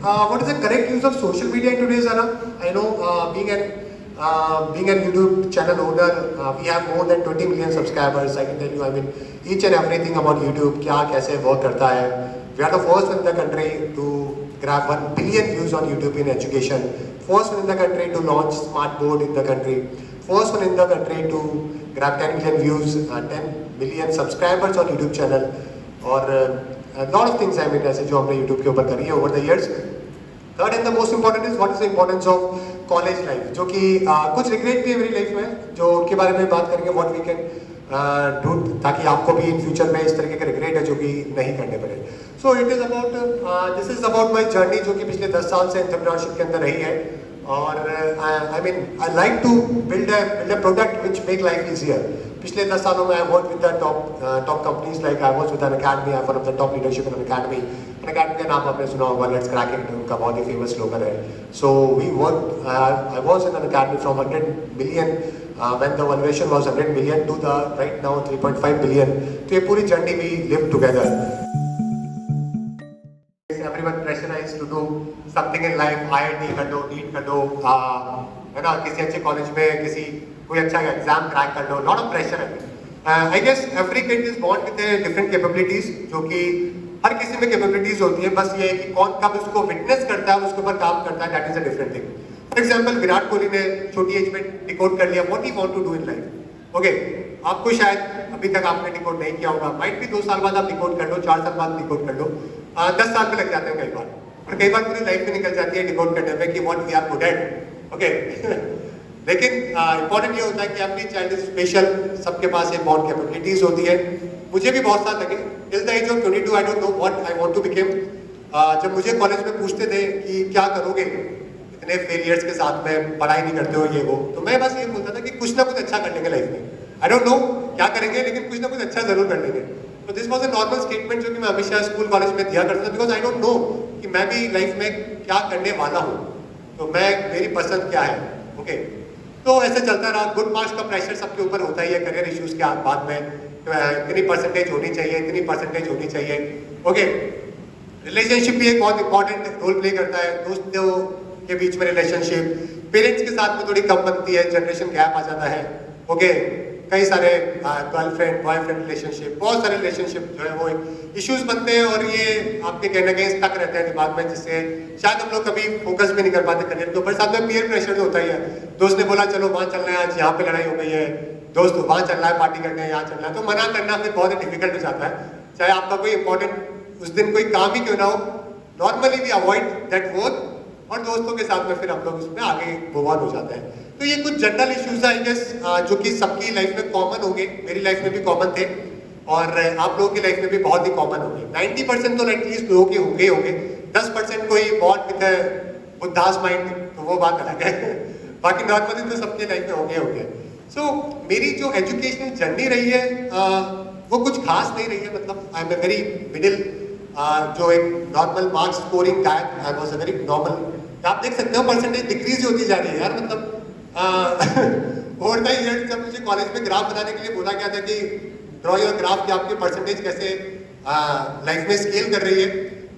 what is the correct use of social media in today's era? I know being an YouTube channel owner, we have more than 20 million subscribers. I can tell you, I mean, each and everything about YouTube, क्या कैसे work करता है. We are the first one in the country to grab 1 billion views on YouTube in education. First one in the country to launch smart board in the country. First one in the country to grab 10 million views, 10 million subscribers on YouTube channel. और a lot of things I mean ऐसे जो हमने YouTube के ऊपर करी है over the years. Third and the most important is what is the importance of college life, जो कि कुछ रिग्रेट भी है मेरी लाइफ में, जो उनके बारे में बात करेंगे what we can do, ताकि आपको भी इन फ्यूचर में इस तरीके का रिग्रेट है जो कि नहीं करने पड़े. So it is about this is about my journey जो कि पिछले 10 साल से एंटरप्रेन्योरशिप के अंदर रही है. और I mean I like to build a product which make life easier. पिछले 10 सालों में I worked with the top companies like I was with an academy, I am one of the top leadership in an academy. An academy का नाम आपने सुना होगा, Let's Crack It, उनका बहुत ही famous slogan है. So we worked, I was in an academy from 100 million when the valuation was 100 million to the right now 3.5 billion. तो ये पूरी journey we lived together. Everyone pressurized to do something in life, IIT कर दो, NEET कर दो, है ना, किसी अच्छे कॉलेज में किसी कोई अच्छा एग्जाम क्रैक कर दो. लॉट ऑफ प्रेशर है. I guess every kid is born with different capabilities, जो कि हर किसी में कैपेबिलिटीज होती है. बस ये है कि कौन कब उसको विटनेस करता है, उसके ऊपर काम करता है, that is a different thing. For example Virat Kohli ने छोटी एज में डिकोड कर लिया what he want to do in life. Okay, आपको शायद अभी तक आपने डिकोड नहीं किया होगा, माइट भी 2 साल बाद आप डिकोड कर लो, 4 साल बाद डिकोड कर लो, 10 साल में लग जाते हैं कई बार, और कई बार पूरी लाइफ में निकल जाती है डिकोड करने में कि what we are good at. Okay, लेकिन इंपॉर्टेंट ये होता है कि एवरी चाइल्ड इज स्पेशल, सबके पास एक बॉर्न कैपेबिलिटीज होती है. मुझे भी बहुत साल लगे. Till the age of 22 I don't know what I want to become. जब मुझे कॉलेज में पूछते थे कि क्या करोगे, इतने फेलियर्स के साथ में पढ़ाई नहीं करते हो ये वो, तो मैं बस ये बोलता था कि कुछ ना कुछ अच्छा कर लेंगे लाइफ में. आई डोंट नो क्या करेंगे, लेकिन कुछ ना कुछ अच्छा जरूर कर लेंगे. तो this was a normal statement जो कि मैं हमेशा स्कूल कॉलेज में दिया करता था, बिकॉज आई डोंट नो कि मैं भी लाइफ में क्या करने वाला हूँ, तो मेरी पसंद क्या है. ओके, तो ऐसे चलता रहा. गुड मार्क्स का प्रेशर सबके ऊपर होता ही है करियर इश्यूज के बाद में. इतनी परसेंटेज होनी चाहिए, इतनी परसेंटेज होनी चाहिए. ओके, रिलेशनशिप भी एक बहुत इंपॉर्टेंट रोल प्ले करता है. दोस्तों के बीच में रिलेशनशिप, पेरेंट्स के साथ में थोड़ी कम बनती है, जनरेशन गैप आ जाता है. ओके, कई सारे गर्लफ्रेंड बॉयफ्रेंड रिलेशनशिप, बहुत सारे रिलेशनशिप जो है वो इश्यूज बनते हैं, और ये आपके कहने कहीं स्टक रहते हैं दिमाग में, जिससे शायद हम लोग कभी फोकस भी नहीं कर पाते करियर के ऊपर. साथ में पीयर प्रेशर तो होता ही है. दोस्त ने बोला चलो वहाँ चलना है, आज यहाँ पे लड़ाई हो गई है, दोस्त वहाँ चलना है, पार्टी करने यहाँ चलना है, तो मना करना फिर बहुत ही डिफिकल्ट हो जाता है. चाहे आपका कोई इंपॉर्टेंट उस दिन कोई काम ही क्यों ना हो, normally we avoid that work, और दोस्तों के साथ में फिर हम लोग उसमें आगे मूव ऑन हो जाते हैं. तो ये कुछ जनरल इश्यूज आई गेस जो कि सबकी लाइफ में कॉमन होंगे. मेरी लाइफ में भी कॉमन थे, और आप लोगों की लाइफ में भी बहुत ही कॉमन होंगे. 90% तो एटलीस्ट लोगों के होंगे. 10% कोई बॉट विद बुद्धास माइंड, तो वो बात अलग है. बाकी नॉर्मली तो सबके लाइफ में होंगे. सो मेरी जो एजुकेशनल जर्नी रही है वो कुछ खास नहीं रही है. मतलब I am a very middle, जो एक normal marks scoring guy, I was a very normal. आप देख सकते हो परसेंटेज डिक्रीज होती जा रही है यार. मतलब ओवर द इयर्स जब मुझे कॉलेज में ग्राफ बनाने के लिए बोला गया था कि ड्रॉ योर ग्राफ, कि आपकी परसेंटेज कैसे लाइफ में स्केल कर रही है,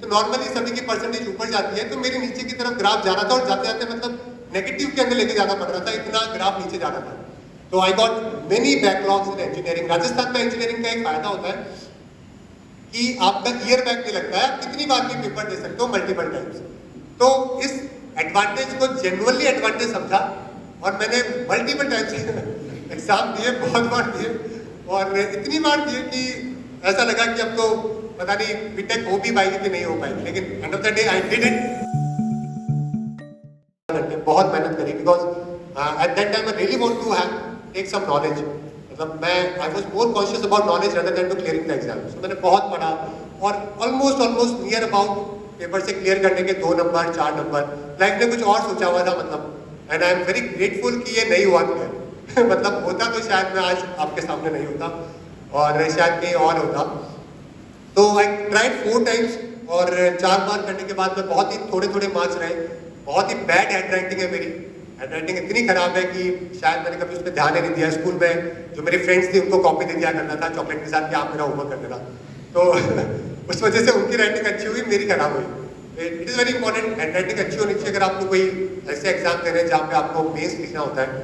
तो नॉर्मली सभी की परसेंटेज ऊपर जाती है, तो मेरे नीचे की तरफ ग्राफ जा रहा था, और जाते जाते मतलब नेगेटिव के अंदर लेके जाना पड़ रहा था, इतना ग्राफ नीचे जा रहा था. तो I got many backlogs in engineering. Rajasthan में इंजीनियरिंग का एक फायदा होता है कि आपका ईयर बैक नहीं लगता है, आप कितनी बार भी पेपर दे सकते हो, मल्टीपल टाइम्स. तो इस एडवांटेज को जेन्युइनली एडवांटेज समझा, और मैंने मल्टीपल टाइम्स एग्जाम दिए, बहुत बार दिए, और इतनी बार दिए कि ऐसा लगा कि अब तो पता नहीं बीटेक हो भी पाएगी कि नहीं हो पाएगी. लेकिन end of the day I did it. बहुत मेहनत करी, because at that time I really want to have take some knowledge. मतलब मैं I was more conscious about knowledge rather than to clearing the exam. So मैंने बहुत पढ़ा, और almost near about paper से क्लियर करने के 2 नंबर 4 नंबर. लाइफ में कुछ और सोचा हुआ था, मतलब, and I am very grateful कि ये नहीं हुआ क्लियर. मतलब होता तो शायद मैं आज आपके सामने नहीं होता, और शायद कहीं और होता. तो आई ट्राइड 4 टाइम्स, और 4 बार करने के बाद में बहुत ही थोड़े मार्क्स रहे. बहुत ही बैड हैंड राइटिंग है मेरी. हैंड राइटिंग इतनी खराब है कि शायद मैंने कभी उस पर ध्यान ही नहीं दिया. स्कूल में जो मेरी फ्रेंड्स थी उनको कॉपी दे दिया करना था चॉकलेट के साथ कि आप मेरा होमवर्क कर देना. तो उस वजह से उनकी राइटिंग अच्छी हुई, मेरी खराब हुई. It is very important, handwriting अच्छी होनी चाहिए। अगर आपको कोई ऐसे एग्जाम दे रहे हैं जहाँ पे आपको मेंस लिखना होता है,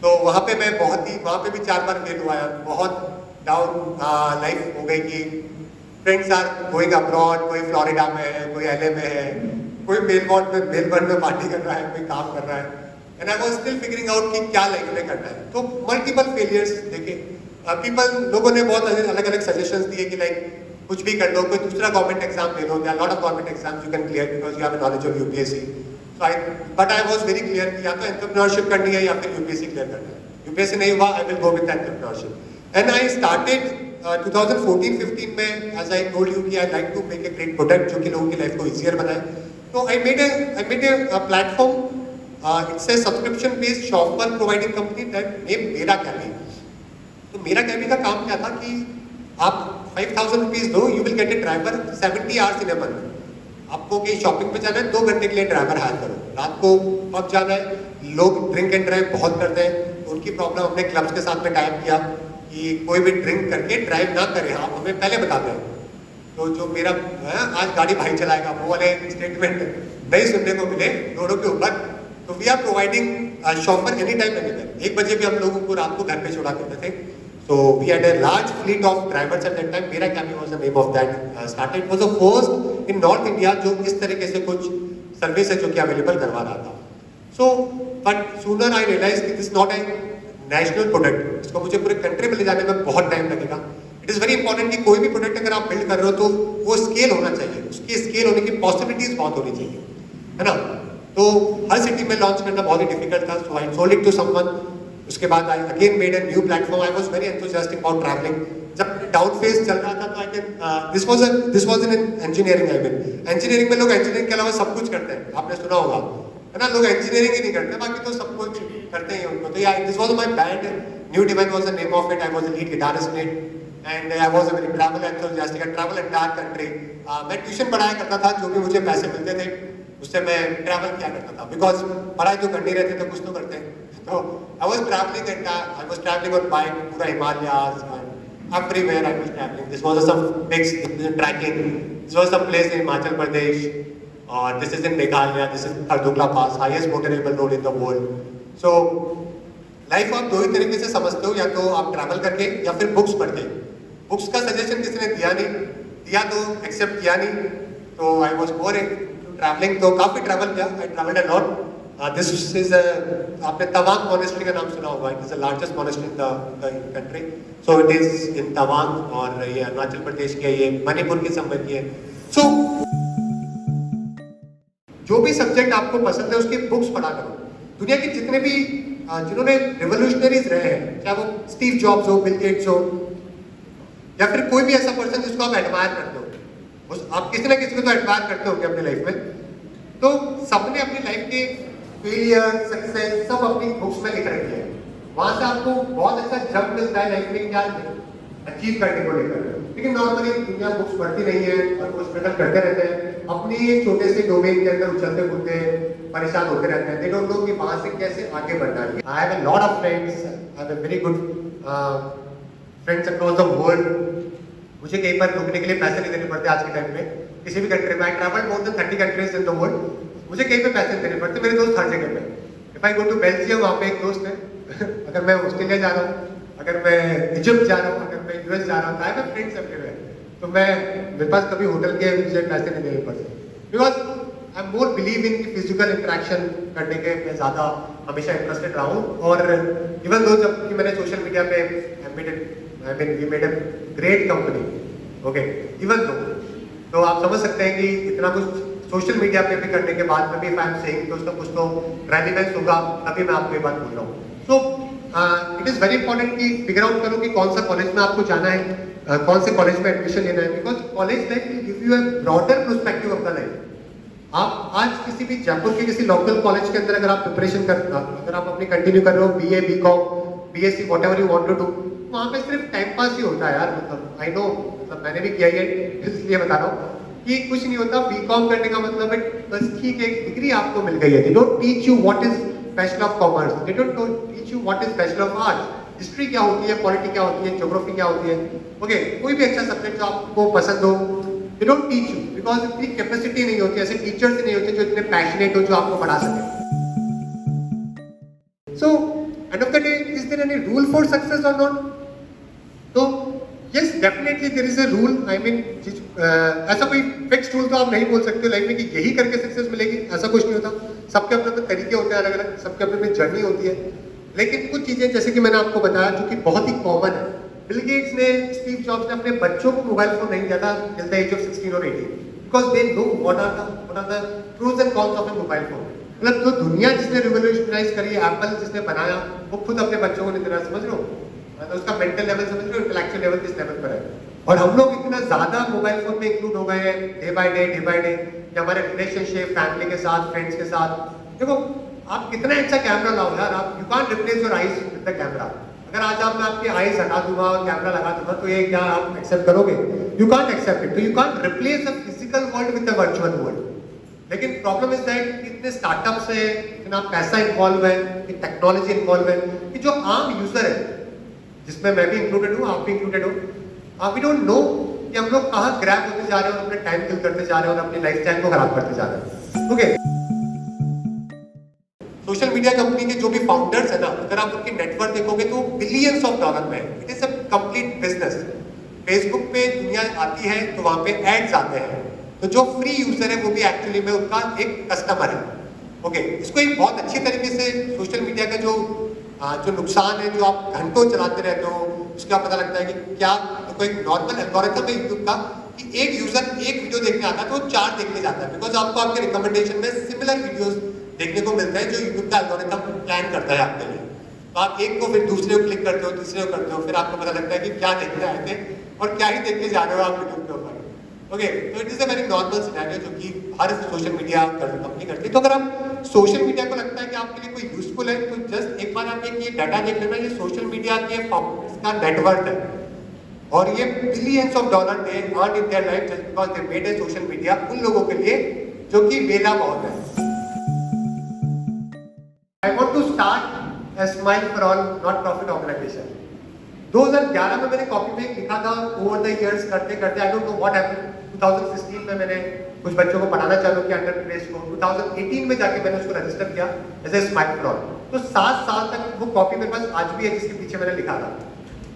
तो वहाँ पे मैं वहाँ पे भी 4 बार फेल हुआ है। बहुत डाउन लाइफ हो गई कि फ्रेंड्स आर गोइंग अब्रॉड, कोई फ्लोरिडा में है, कोई LA में है, कोई मेलबर्न में पार्टी कर रहा है, कोई काम कर रहा है, and I was still figuring out कि क्या लाइफ में करना है। तो मल्टीपल फेलियर्स देखे, लोगों ने बहुत अलग अलग सजेशंस दिए कि लाइक कुछ भी कर लो, कोई दूसरा गवर्नमेंट एग्जाम दे लो, there are lot of government exams you can clear because you have knowledge of UPSC। So I was very clear कि या तो एंटरप्रेन्योरशिप करनी है या फिर UPSC क्लियर करना है। UPSC नहीं हुआ, I will go with entrepreneurship. And I started 2014-15 में, एज आई टोल्ड यू कि I like to make a great product जो कि लोगों की लाइफ को ईजियर बनाए। तो I made a platform, it's a subscription based chauffeur providing company that name मेरा कैबी। तो मेरा कैबी का काम क्या था कि आप 5,000 रुपीज दो, you will get A driver 70 hours in a month. आपको कहीं शॉपिंग पे जाना है, 2 घंटे के लिए ड्राइवर हायर करो। रात को पब जाना है, लोग ड्रिंक एंड ड्राइव बहुत करते हैं, तो उनकी प्रॉब्लम हमने क्लब्स के साथ में टाइप किया कि कोई भी ड्रिंक करके ड्राइव ना करे, आप हमें पहले बता दें। तो जो मेरा आज गाड़ी भाई चलाएगा वो वाले स्टेटमेंट नहीं सुनने को मिले रोडों के ऊपर। तो we are providing chauffeur any time anywhere. 1 बजे भी हम लोगों को रात को घर पे छोड़ा करते थे। So we had a large fleet of drivers at that time. Mera Cabby was the name of that startup. It was the first in North India जो इस तरीके से कुछ सर्विस है जो कि अवेलेबल करवा रहा था। So but sooner I realized कि this is not a national product. इसको मुझे पूरे कंट्री में ले जाने में बहुत टाइम लगेगा। It is very important कि कोई भी प्रोडक्ट अगर आप बिल्ड कर रहे हो तो वो स्केल होना चाहिए, उसकी स्केल होने की पॉसिबिलिटीज बहुत होनी चाहिए, है ना। तो हर सिटी में लॉन्च करना बहुत ही डिफिकल्ट था। So I sold it to someone. उसके बाद I again made a new platform. I was very enthusiastic about travelling. जब डाउन फेज चल रहा था तो I can this was in engineering. I mean engineering में लोग इंजीनियरिंग के अलावा सब कुछ करते हैं, आपने सुना होगा, है ना। लोग इंजीनियरिंग ही नहीं करते, बाकी तो सब कुछ करते हैं उनको। तो या this was my band, new divine was the name of it. I was the lead guitarist in it and I was a very travel enthusiastic. I travel entire country. मैं ट्यूशन पढ़ाया करता था, जो भी मुझे पैसे मिलते थे उससे मैं ट्रैवल किया करता था, बिकॉज पढ़ाई तो करनी रहती तो कुछ तो करते हैं। So I was traveling on bike, पूरा Himalayas and everywhere I was traveling. This was some big trekking. This was some place in Himachal Pradesh, or this is in Meghalaya. This is Khardukla Pass, highest motorable road in the world. So life आप 2 ही तरीके से समझते हो, या तो आप travel करके या फिर बुक्स पढ़ के। बुक्स का सजेशन किसी ने दिया तो एक्सेप्ट किया नहीं। तो आई वॉज मोर ट्रैवलिंग, तो काफी ट्रैवल किया। I travelled a lot. This is आपने तवांग मॉनेस्ट्री का नाम सुना होगा। It is the largest monastery in the country. So it is in Tawang, और ये अरुणाचल प्रदेश की है, ये मणिपुर की संबंध की है। सो जो भी सब्जेक्ट आपको पसंद है उसकी बुक्स पढ़ा करो। दुनिया के जितने भी जिन्होंने रिवोल्यूशनरीज रहे हैं, चाहे वो स्टीव जॉब्स हो, बिल गेट्स हो, या फिर कोई भी ऐसा पर्सन जिसको आप एडमायर करते हो, आप किसी ना किसी को तो एडमायर करते होंगे अपनी लाइफ में। तो सबने अपनी लाइफ के फेलियर, सक्सेस सब अपनी बुक्स में लिख रखी है। वहां से आपको बहुत अच्छा जंप मिलता है लाइफ में क्या अचीव करने को लेकर। लेकिन नॉर्मली दुनिया बुक्स पढ़ती नहीं है और वो स्ट्रगल करते रहते हैं, अपनी एक छोटे से डोमेन के अंदर उछलते कूदते परेशान होते रहते हैं। दे डोंट नो कि वहां से कैसे आगे बढ़ना है। I have a lot of friends, I have a very good friends across the world. मुझे कई बार रुकने के लिए पैसे नहीं देने पड़ते आज के टाइम में किसी भी कंट्री में। I travelled more than 30 countries in the world. मुझे कहीं पे पैसे देने पड़ते, मेरे दोस्त हर जगह पे। If I go to Belgium, वहाँ पे एक दोस्त है अगर मैं ऑस्ट्रेलिया जा रहा हूँ, अगर मैं इजिप्ट जा रहा हूँ, अगर मैं US जा रहा हूँ, आई हैव फ्रेंड्स एवरीवेयर। तो मेरे पास कभी होटल के मुझे पैसे नहीं देने पड़ते, because I am more believe in physical interaction करने के मैं ज़्यादा हमेशा इंटरेस्टेड रहा हूँ। और इवन दो जब कि मैंने सोशल मीडिया पे we made a great company, okay, even though, तो आप समझ सकते हैं कि इतना कुछ सोशल मीडिया पे भी करने के बाद में भी मैं सेइंग तो उसका कुछ तो रेलिवेंस होगा, तभी मैं आपको ये बात बोल रहा हूँ। So it is very important कि फिगर आउट करो कि कौन सा कॉलेज में आपको जाना है, कौन से कॉलेज में एडमिशन लेना है, because college life will give you a broader perspective of the life. आप आज किसी भी जयपुर के किसी लोकल कॉलेज के अंदर अगर आप प्रिपरेशन अगर आप अपनी कंटिन्यू कर रहे हो, BA, BCom, BSc, whatever you want to do, वहाँ पे सिर्फ टाइम पास ही होता है यार। मतलब आई नो, मतलब मैंने भी किया है, इसलिए बता रहा हूँ कि कुछ नहीं होता। BCom करने का मतलब है बस ठीक है, एक डिग्री आपको मिल गई है। They don't teach you what is bachelor of commerce, they don't teach you what is bachelor of arts, history क्या होती है, पॉलिटी क्या होती है, ज्योग्राफी क्या होती है। ओके, कोई भी अच्छा सब्जेक्ट जो आपको पसंद हो they don't teach you because इतनी कैपेसिटी नहीं होती, ऐसे टीचर्स नहीं होते जो इतने पैशनेट हो जो आपको पढ़ा सके. So, end of the day, is there any rule for success or not? तो yes, definitely there is a rule. I mean, ऐसा कोई फिक्स्ड रूल तो आप नहीं बोल सकते लाइफ में कि यही करके सक्सेस मिलेगी, ऐसा कुछ नहीं होता. सबके अपने अपने तरीके होते हैं अलग अलग, सबके अपने अपनी जर्नी होती है. लेकिन कुछ चीजें जैसे कि मैंने आपको बताया जो कि बहुत ही कॉमन है. बिल गेट्स ने, स्टीव जॉब्स ने अपने बच्चों को मोबाइल फोन नहीं दिया था टिल द एज ऑफ 16 और 18 because they know what are the pros and cons of a mobile phone. मतलब जो दुनिया जिसने रिवोल्यूशनाइज करी, एप्पल जिसने बनाया, वो खुद अपने बच्चों को नहीं दे रहा. समझ रहे हो? तो उसका मेंटल लेवल समझ रहे हो, इंटेलेक्चुअल लेवल किस लेवल पर है. और हम लोग इतना ज्यादा मोबाइल फोन में इंक्लूड हो गए हैं डे बाय डे कि हमारे रिलेशनशिप, फैमिली के साथ, फ्रेंड्स के साथ. देखो आप कितना अच्छा कैमरा लाओ यार, आप you can't replace your eyes with the camera. अगर आज आप मैं आपकी आईज हटा दूंगा और कैमरा लगा दूंगा तो ये क्या आप एक्सेप्ट करोगे? You can't accept it. तो you can't replace the physical world with the virtual world. लेकिन प्रॉब्लम इज दैट इतने स्टार्टअप्स है, इतना पैसा इन्वॉल्व है, टेक्नोलॉजी इन्वॉल्व है कि जो आम यूजर है, जिसमें मैं भी इंक्लूडेड हूँ, आप भी इंक्लूडेड हो, वी डोंट नो कि हम लोग कहाँ ग्रैब होते जा रहे हैं और अपने टाइम किल करते जा रहे हैं और अपनी लाइफस्टाइल को खराब करते जा रहे हैं. ओके, सोशल मीडिया कंपनी के जो भी फाउंडर्स है ना, अगर आप उनकी नेटवर्क देखोगे तो बिलियंस ऑफ डॉलर में. It is a complete business. Facebook पे दुनिया आती है तो वहां पे एड्स आते हैं, तो जो फ्री यूजर है वो भी एक्चुअली में उनका एक कस्टमर है. ओके, इसको एक बहुत अच्छी तरीके से सोशल मीडिया का जो नुकसान है, जो आप घंटों चलाते रहते हो, उसका पता लगता है कि क्या कोई नॉर्मल एल्गोरिथम है यूट्यूब का कि एक यूजर एक वीडियो देखने आता है तो 4 देखने जाता है बिकॉज आपको आपके रिकमेंडेशन में सिमिलर वीडियोस देखने को मिलता है जो यूट्यूब का एल्गोरिथम प्लान करता है आपके लिए. तो आप एक को फिर दूसरे को क्लिक करते हो, तीसरे को करते हो, फिर आपको पता लगता है कि क्या देखने आए थे और क्या ही देख के जा रहे हो आप यूट्यूब के ऊपर. ओके, तो it is a very normal scenario जो कि हर सोशल मीडिया कंपनी करती है. तो अगर आप सोशल मीडिया को लगता है कि आपके लिए कोई यूजफुल है तो जस्ट एक बार आप ये डाटा देख लेना, ये सोशल मीडिया के फाउंडर्स का नेटवर्क है और ये billions of dollar they earn in their life just because they made a social media उन लोगों के लिए जो कि वेला बहुत है. I want to start a smile for all not profit organisation. 2011 में मैंने कॉपी में लिखा था. ओवर द इयर्स करते करते आई डोंट नो व्हाट हैपेंड. 2016 में मैंने कुछ बच्चों को पढ़ाना चालू किया अंडर प्रिविलेज्ड को. 2018 में जाके मैंने उसको रजिस्टर किया as a smile for all. तो 7 साल तक वो कॉपी मेरे पास आज भी है जिसके पीछे मैंने लिखा था.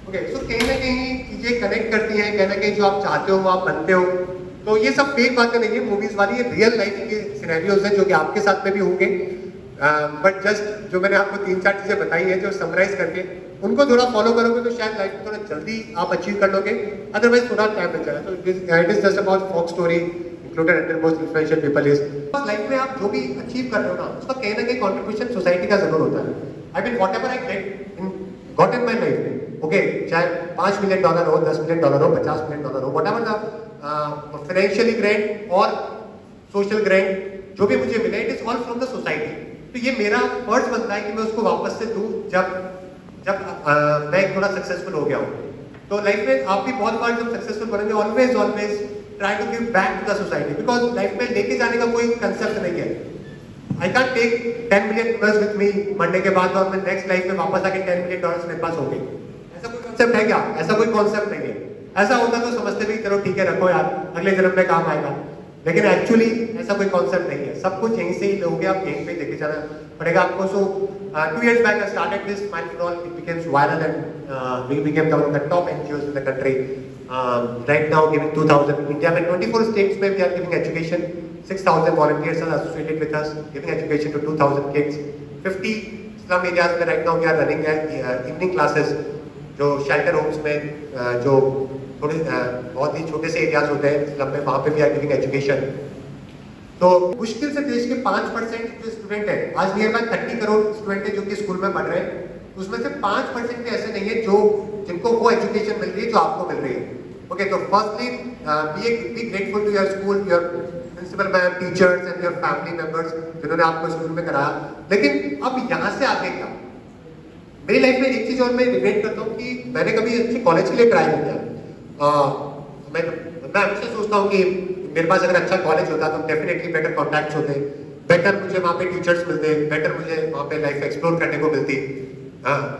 ओके, सो कहीं ना कहीं चीजें कनेक्ट करती हैं, कहीं ना कहीं जो आप चाहते हो वो आप बनते हो. तो ये सब फेक बातें नहीं है मूवीज वाली, ये रियल लाइफ के सिनेरियोज हैं जो कि आपके साथ में भी होंगे. बट जस्ट जो मैंने आपको 3-4 चीजें बताई है जो समराइज करके उनको थोड़ा फॉलो करोगे तो शायद लाइफ में थोड़ा जल्दी आप अचीव कर लोगे, अदरवाइज थोड़ा टाइम लग जाएगा. तो it is just about folk story included under most influential people is life में आप जो भी अचीव कर रहे हो ना उसका कहीं ना कहीं कंट्रीब्यूशन सोसाइटी का जरूर होता है. I mean what ever I got in my life में, ओके, चाहे $5 मिलियन हो, $10 मिलियन हो, $50 मिलियन हो, what ever the financially grand और सोशल ग्रैंड जो भी मुझे मिले, it is all from the society. तो ये मेरा फर्ज बनता है कि मैं उसको वापस से दूं जब मैं थोड़ा सक्सेसफुल हो गया हूँ. तो लाइफ में आप भी बहुत बार जब सक्सेसफुल बनेंगे always try to give back to the society because life में लेके जाने का कोई कंसेप्ट नहीं है. I can take $10 million with me Monday के बाद और मैं नेक्स्ट लाइफ में वापस आके $10 मिलियन मेरे पास हो गए. ऐसा कोई कंसेप्ट है क्या? ऐसा कोई कॉन्सेप्ट नहीं है. ऐसा होता तो समझते भी चलो ठीक है रखो यार अगले जन्म में काम आएगा, लेकिन एक्चुअली ऐसा कोई कॉन्सेप्ट नहीं है. सब कुछ यहीं से ही लोगे, आप यहीं पे लेके जाना पड़ेगा आपको. सो 2 years back I started this Smile for All. It became viral and we became one of the top NGOs in the country. Right now giving 2,000 India में 24 states में we are giving education. 6,000 volunteers are associated with us giving education to 2,000 kids. 50 slum areas में right now we are running evening classes जो shelter homes में जो थोड़े बहुत ही छोटे से एरियाज होते हैं स्लम में, वहाँ पे भी आर गिविंग एजुकेशन. तो मुश्किल से देश के 5% जो स्टूडेंट है, आज नियर बाय 30 करोड़ स्टूडेंट है जो कि स्कूल में पढ़ रहे हैं, उसमें से 5% भी ऐसे नहीं है जो जिनको वो एजुकेशन मिल रही है जो आपको मिल रही है. ओके, तो firstly be grateful to your school, your principal ma'am, teachers and your family members जिन्होंने आपको स्कूल में कराया. लेकिन अब यहाँ से आगे क्या? मेरी लाइफ में एक चीज और मैं रिग्रेट करता हूँ कि मैंने कभी अच्छे कॉलेज के लिए ट्राई नहीं किया. मैं हमेशा सोचता हूँ कि मेरे पास अगर अच्छा कॉलेज होता तो डेफिनेटली बेटर कॉन्टैक्ट्स होते, बेटर मुझे वहाँ पे टीचर्स मिलते, बेटर मुझे वहाँ पे लाइफ एक्सप्लोर करने को मिलती.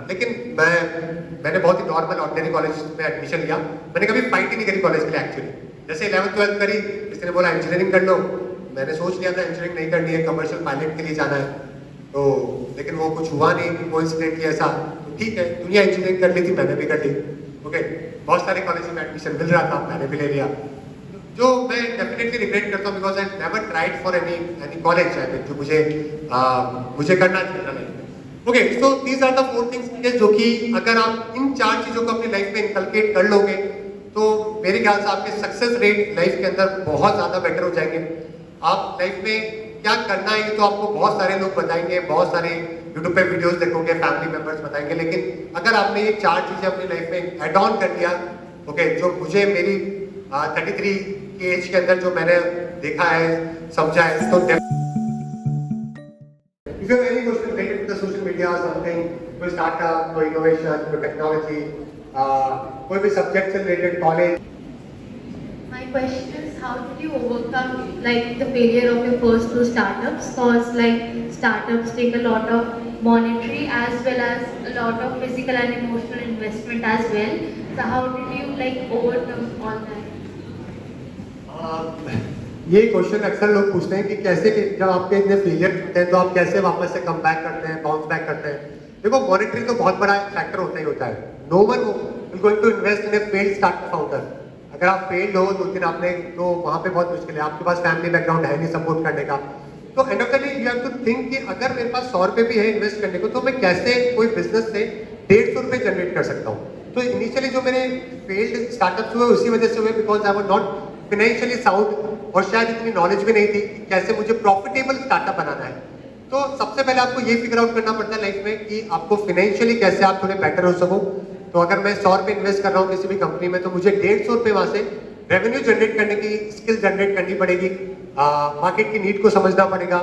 लेकिन मैंने बहुत ही नॉर्मल ऑर्डिनरी कॉलेज में एडमिशन लिया. मैंने कभी फाइट ही नहीं करी कॉलेज के लिए एक्चुअली. जैसे 11th-12th करी, किसी ने बोला इंजीनियरिंग कर लो, मैंने सोच लिया था इंजीनियरिंग नहीं करनी है, कमर्शियल पायलट के लिए जाना है, तो लेकिन वो कुछ हुआ नहीं, कोइंसिडेंटली ऐसा, तो ठीक है, दुनिया इंजीनियरिंग कर ली थी, मैंने भी कर ली, ओके, बहुत सारे कॉलेज में एडमिशन मिल रहा था, मैंने भी ले लिया, जो मैं डेफिनेटली रिग्रेट करता हूँ because I never tried for any college जो मुझे करना चाहिए। Okay, so these are the 4 things जो कि अगर आप इन 4 चीजों को अपनी लाइफ में इनकलकेट कर लोगे तो मेरे ख्याल से आपके सक्सेस रेट लाइफ के अंदर बहुत ज्यादा बेटर हो जाएंगे। आप लाइफ में क्या करना है तो आपको बहुत सारे लोग बताएंगे, बहुत सारे यूट्यूब पे वीडियोस देखोगे, फैमिली मेंबर्स बताएंगे, लेकिन अगर आपने ये 4 चीजें अपनी लाइफ में एड ऑन कर लिया, ओके, जो मुझे मेरी 33 के एज के अंदर जो मैंने देखा है, समझा है, तो if you have any question related to the social media or something, कोई startup, कोई innovation, कोई technology, कोई भी subject से related college. My question is, how did you overcome like the failure of your first 2 startups? Cause like startups take a lot of monetary as well as a lot of physical and emotional investment as well. So how did you like overcome all that? ये question अक्सर लोग पूछते हैं कि कैसे कि जब आपके इतने फेलियर होते हैं तो आप कैसे वापस से कम बैक करते हैं, बाउंस बैक करते हैं। देखो, मॉनेटरी तो बहुत बड़ा फैक्टर होता ही होता है। No one will going to invest in a failed startup founder. अगर आप फेल्ड हो तो दिन आपने तो वहाँ पे बहुत मुश्किल है, आपके पास फैमिली बैकग्राउंड है नहीं सपोर्ट करने का, तो end of the day you have to think कि अगर मेरे पास 100 रुपये भी है इन्वेस्ट करने को तो मैं कैसे कोई बिजनेस से 150 रुपये जनरेट कर सकता हूँ। तो इनिशियली जो मेरे फेल्ड स्टार्टअप्स हुए उसी वजह से हुए because I was not financially sound और शायद इतनी नॉलेज भी नहीं थी कि कैसे मुझे प्रॉफिटेबल स्टार्टअप बनाना है। तो सबसे पहले आपको ये फिगर आउट करना पड़ता है लाइफ में कि आपको फाइनेंशियली कैसे आप थोड़े बेटर हो सको। तो अगर मैं 100 रुपये इन्वेस्ट कर रहा हूँ किसी भी कंपनी में तो मुझे 150 रुपये वहाँ से रेवेन्यू जनरेट करने की स्किल जनरेट करनी पड़ेगी, मार्केट की नीड को समझना पड़ेगा।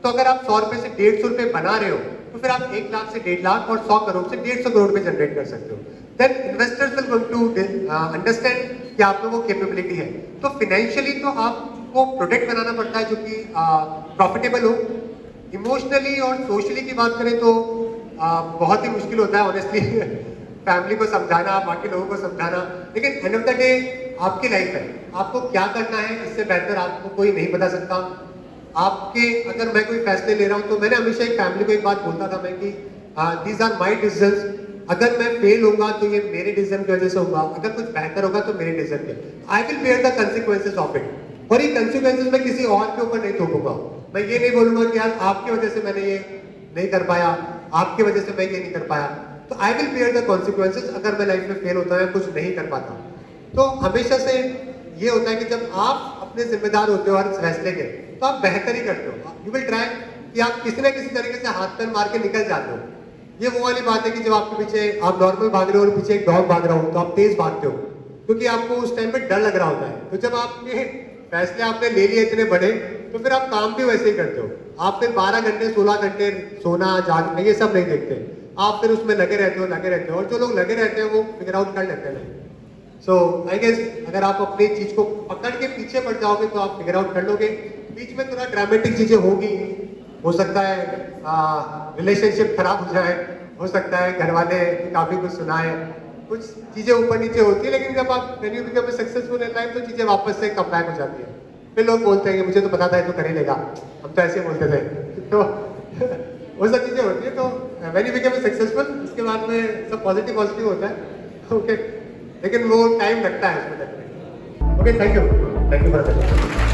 तो अगर आप 100 रुपये से 150 रुपये बना रहे हो तो फिर आप 1 लाख से 1.5 लाख और 100 करोड़ से 150 करोड़ रुपये जनरेट कर सकते हो। Then investors will going to understand कि आप में वो कैपेबिलिटी है। तो फाइनेंशियली तो आपको प्रोडक्ट बनाना पड़ता है जो कि प्रॉफिटेबल हो। इमोशनली और सोशली की बात करें तो बहुत ही मुश्किल होता है ऑनेस्टली फैमिली को समझाना, बाकी लोगों को समझाना, लेकिन एंड ऑफ द डे आपकी लाइफ है, आपको क्या करना है इससे बेहतर आपको कोई नहीं बता सकता। आपके अगर मैं कोई फैसले ले रहा हूँ तो मैंने हमेशा एक फैमिली को एक बात बोलता था मैं कि दीज आर माई डिसीजंस। अगर मैं फेल होगा तो ये मेरे डिसीजन की वजह से होगा, अगर कुछ बेहतर होगा तो मेरे डिसीजन के, I will bear the consequences of it. और ये कंसिक्वेंसेस मैं किसी और के ऊपर नहीं थोपूंगा। मैं ये नहीं बोलूंगा कि यार आपकी वजह से मैंने ये नहीं कर पाया, आपकी वजह से मैं ये नहीं कर पाया। तो I will bear the consequences अगर मैं लाइफ में फेल होता है, कुछ नहीं कर पाता। तो हमेशा से ये होता है कि जब आप अपने जिम्मेदार होते हो हर फैसले के तो आप बेहतर ही करते हो। यू विल ट्राई कि आप किसी ना किसी तरीके से हाथ पैर मार के निकल जाते हो। ये वो वाली बात है कि जब आपके पीछे आप नॉर्मल भाग रहे हो और पीछे एक डॉग भाग रहा हो तो आप तेज भागते हो क्योंकि आपको उस टाइम पे डर लग रहा होता है। तो जब आपके फैसले आपने ले लिए इतने बड़े तो फिर आप काम भी वैसे ही करते हो। आप फिर 12 घंटे 16 घंटे सोना जागना ये सब नहीं देखते, आप फिर उसमें लगे रहते हो और जो लोग लगे रहते हैं वो फिगर आउट कर लेते हैं। सो आई गेस अगर आप अपनी चीज को पकड़ के पीछे बढ़ जाओगे तो आप फिगर आउट कर लोगे। बीच में थोड़ा ड्रामेटिक चीजें होगी, हो सकता है रिलेशनशिप खराब हो जाए, हो सकता है घर वाले काफी कुछ सुनाए, कुछ चीजें ऊपर नीचे होती है, लेकिन जब आप when you become successful in life तो चीजें वापस से कम बैक हो जाती है। फिर लोग बोलते हैं कि मुझे तो पता था ये तो कर ही लेगा, हम तो ऐसे बोलते थे। तो वो सब चीजें होती है। तो व्हेन यू बिकम सक्सेसफुल उसके बाद में सब पॉजिटिव होता है, ओके, लेकिन वो टाइम लगता है उसमें। Okay, thank you for that.